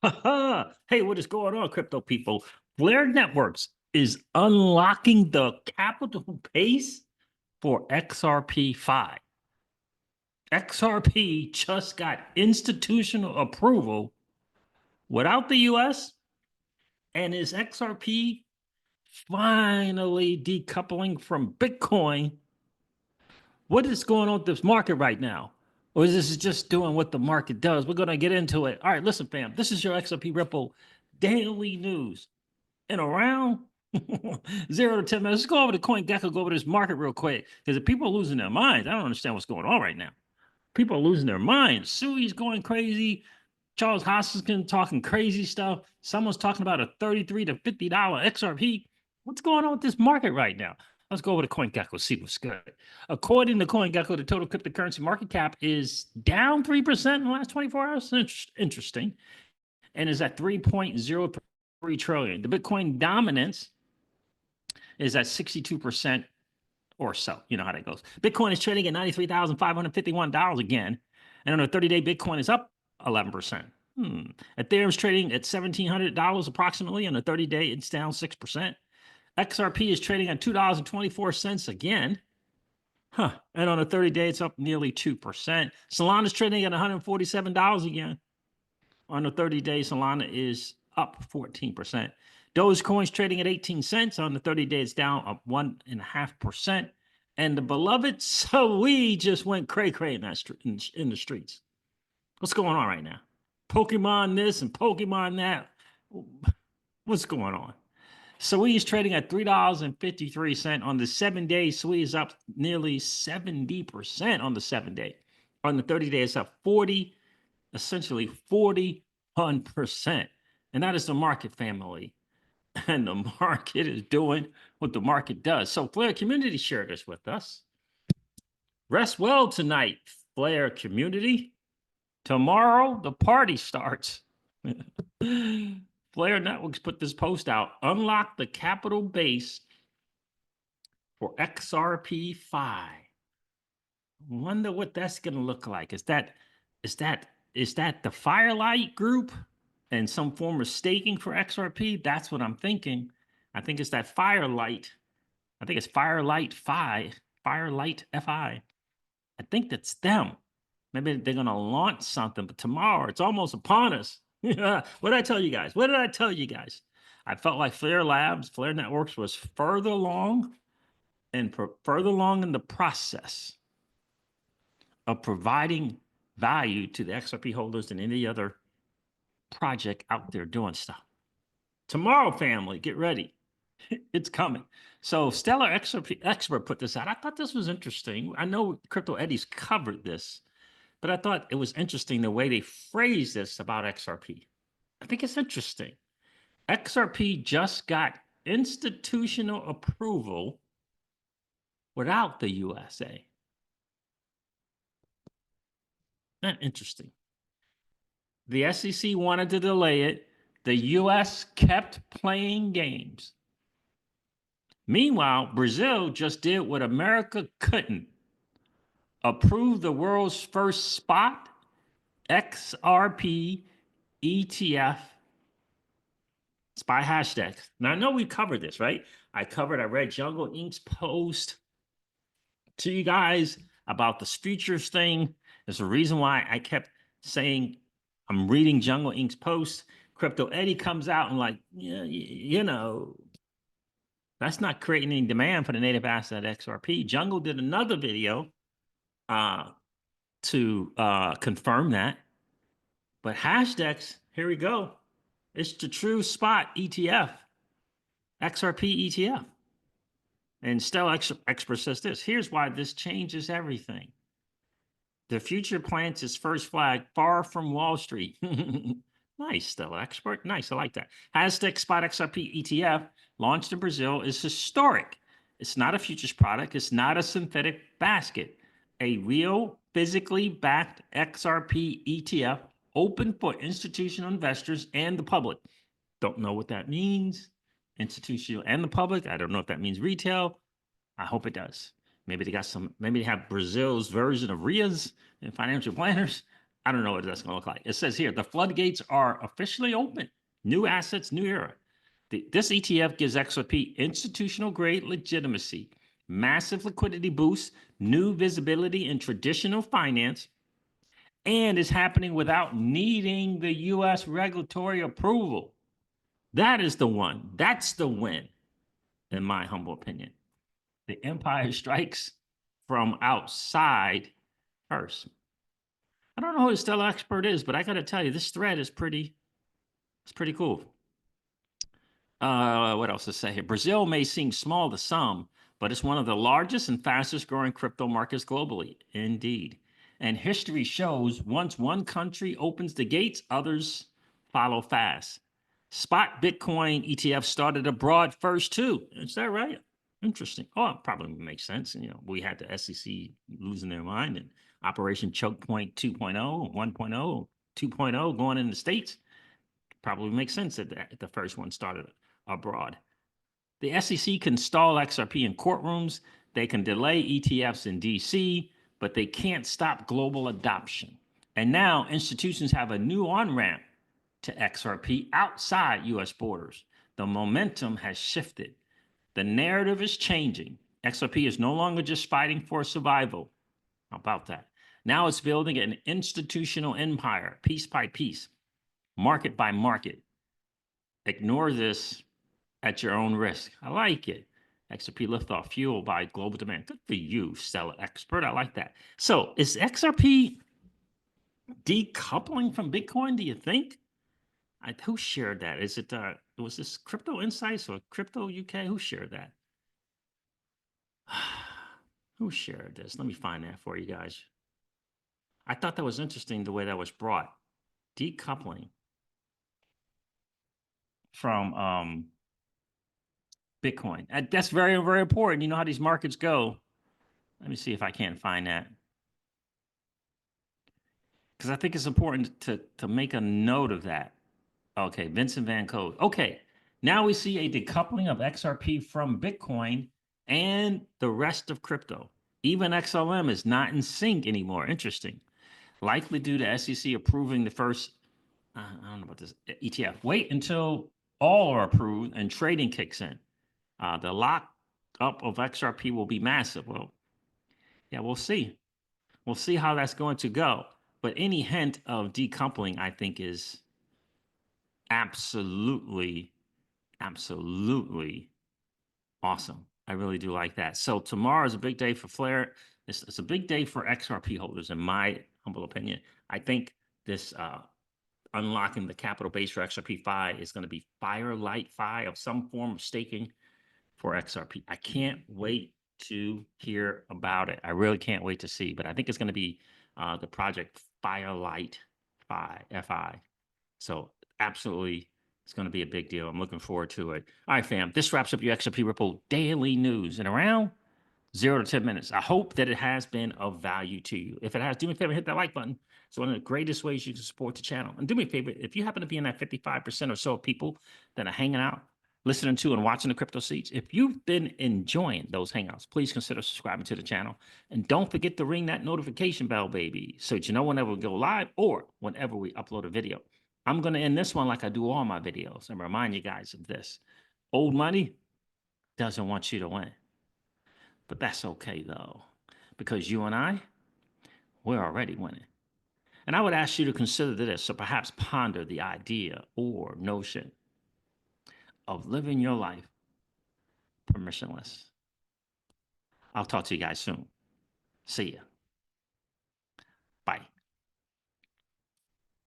Hey, what is going on, crypto people? Flare Networks is unlocking the capital base for XRP-Fi. XRP just got institutional approval without the US, and is XRP finally decoupling from Bitcoin? What is going on with this market right now? Or is this just doing what the market does? We're going to get into it. All right, listen, fam. This is your XRP Ripple daily news. In around 0 to 10 minutes, let's go over to CoinGecko, go over this market real quick. Because if people are losing their minds, I don't understand what's going on right now. People are losing their minds. Sui's going crazy. Charles Hoskinson talking crazy stuff. Someone's talking about a $33 to $50 XRP. What's going on with this market right now? Let's go over to CoinGecko, see what's good. According to CoinGecko, the total cryptocurrency market cap is down 3% in the last 24 hours. Interesting. And is at 3.03 trillion. The Bitcoin dominance is at 62% or so. You know how that goes. Bitcoin is trading at $93,551 again. And on a 30-day, Bitcoin is up 11%. Ethereum is trading at $1,700 approximately. On a 30-day, it's down 6%. XRP is trading at $2.24 again. And on a 30-day, it's up nearly 2%. Solana is trading at $147 again. On the 30-day, Solana is up 14%. Dogecoin's trading at 18 cents. On the 30-day, it's down up 1.5%. And the beloved Sui just went cray-cray in the streets. What's going on right now? Pokemon this and Pokemon that. What's going on? Sui is trading at $3.53 on the 7-day. Sui is up nearly 70% on the 7-day. On the 30-day, it's up essentially 41%. And that is the market, family. And the market is doing what the market does. So Flare community, share this with us. Rest well tonight, Flare community. Tomorrow, the party starts. Flare Networks put this post out. Unlock the capital base for XRP-Fi. Wonder what that's going to look like. Is that the Firelight group and some form of staking for XRP? That's what I'm thinking. I think it's that Firelight. I think it's Firelight FI. I think that's them. Maybe they're going to launch something, but tomorrow, it's almost upon us. What did I tell you guys? What did I tell you guys? I felt like Flare Networks was further along in the process of providing value to the XRP holders than any other project out there doing stuff. Tomorrow, family, get ready. It's coming. So Stellar XRP Expert put this out. I thought this was interesting. I know Crypto Eddie's covered this, but I thought it was interesting the way they phrased this about XRP. I think it's interesting. XRP just got institutional approval without the USA. Not interesting. The SEC wanted to delay it. The US kept playing games. Meanwhile, Brazil just did what America couldn't. Approve the world's first spot XRP ETF SPY hashtag. Now, I know we covered this, right? I read Jungle Ink's post to you guys about this futures thing. There's a reason why I kept saying I'm reading Jungle Ink's post. Crypto Eddie comes out and like, yeah, you know, that's not creating any demand for the native asset XRP. Jungle did another video to confirm that. But hashtags, here we go. It's the true spot ETF, XRP ETF. And Stella Expert says this. Here's why this changes everything. The future plants its first flag far from Wall Street. Nice, Stella Expert. Nice, I like that. Hashtag Spot XRP ETF, launched in Brazil, is historic. It's not a futures product. It's not a synthetic basket. A real, physically backed XRP ETF, open for institutional investors and the public. Don't know what that means. Institutional and the public. I don't know if that means retail. I hope it does. Maybe they got maybe they have Brazil's version of RIAs and financial planners. I don't know what that's going to look like. It says here, the floodgates are officially open. New assets, new era. This ETF gives XRP institutional grade legitimacy, massive liquidity boost, new visibility in traditional finance, and is happening without needing the US regulatory approval. That is the one. That's the win, in my humble opinion. The empire strikes from outside first. I don't know who the stellar expert is, but I got to tell you, this thread is pretty cool. What else to say here? Brazil may seem small to some, but it's one of the largest and fastest growing crypto markets globally. Indeed. And history shows once one country opens the gates, others follow fast. Spot Bitcoin ETF started abroad first, too. Is that right? Interesting. Oh, it probably makes sense. And, we had the SEC losing their mind and Operation Choke Point 2.0, 1.0, 2.0 going in the States. Probably makes sense that the first one started abroad. The SEC can stall XRP in courtrooms. They can delay ETFs in DC, but they can't stop global adoption. And now institutions have a new on-ramp to XRP outside US borders. The momentum has shifted. The narrative is changing. XRP is no longer just fighting for survival. How about that? Now it's building an institutional empire, piece by piece, market by market. Ignore this at your own risk. I like it. XRP liftoff fueled by global demand. Good for you, stellar expert. I like that. So is XRP decoupling from Bitcoin, do you think? Who shared that? Is it, was this Crypto Insights or Crypto UK? Who shared that? Who shared this? Let me find that for you guys. I thought that was interesting the way that was brought. Decoupling from Bitcoin. That's very, very important. You know how these markets go. Let me see if I can't find that. Because I think it's important to make a note of that. Okay, Vincent Van Code. Okay, now we see a decoupling of XRP from Bitcoin and the rest of crypto. Even XLM is not in sync anymore. Interesting. Likely due to SEC approving the first, I don't know about this, ETF. Wait until all are approved and trading kicks in. The lock up of XRP will be massive. Well, yeah, we'll see. We'll see how that's going to go. But any hint of decoupling, I think, is absolutely awesome. I really do like that. So tomorrow is a big day for Flare. It's a big day for XRP holders, in my humble opinion. I think this unlocking the capital base for XRPFI is going to be Firelight Fi of some form of staking for XRP. I can't wait to hear about it. I really can't wait to see, but I think it's going to be the project Firelight Fi. So absolutely, it's going to be a big deal. I'm looking forward to it. All right, fam. This wraps up your XRP Ripple daily news in around 0 to 10 minutes. I hope that it has been of value to you. If it has, do me a favor, hit that like button. It's one of the greatest ways you can support the channel. And do me a favor, if you happen to be in that 55% or so of people that are hanging out, listening to and watching the Crypto Seats, if you've been enjoying those hangouts, please consider subscribing to the channel. And don't forget to ring that notification bell, baby, so that you know whenever we go live or whenever we upload a video. I'm going to end this one like I do all my videos and remind you guys of this. Old money doesn't want you to win. But that's okay, though, because you and I, we're already winning. And I would ask you to consider this, or perhaps ponder the idea or notion of living your life permissionless. I'll talk to you guys soon. See ya.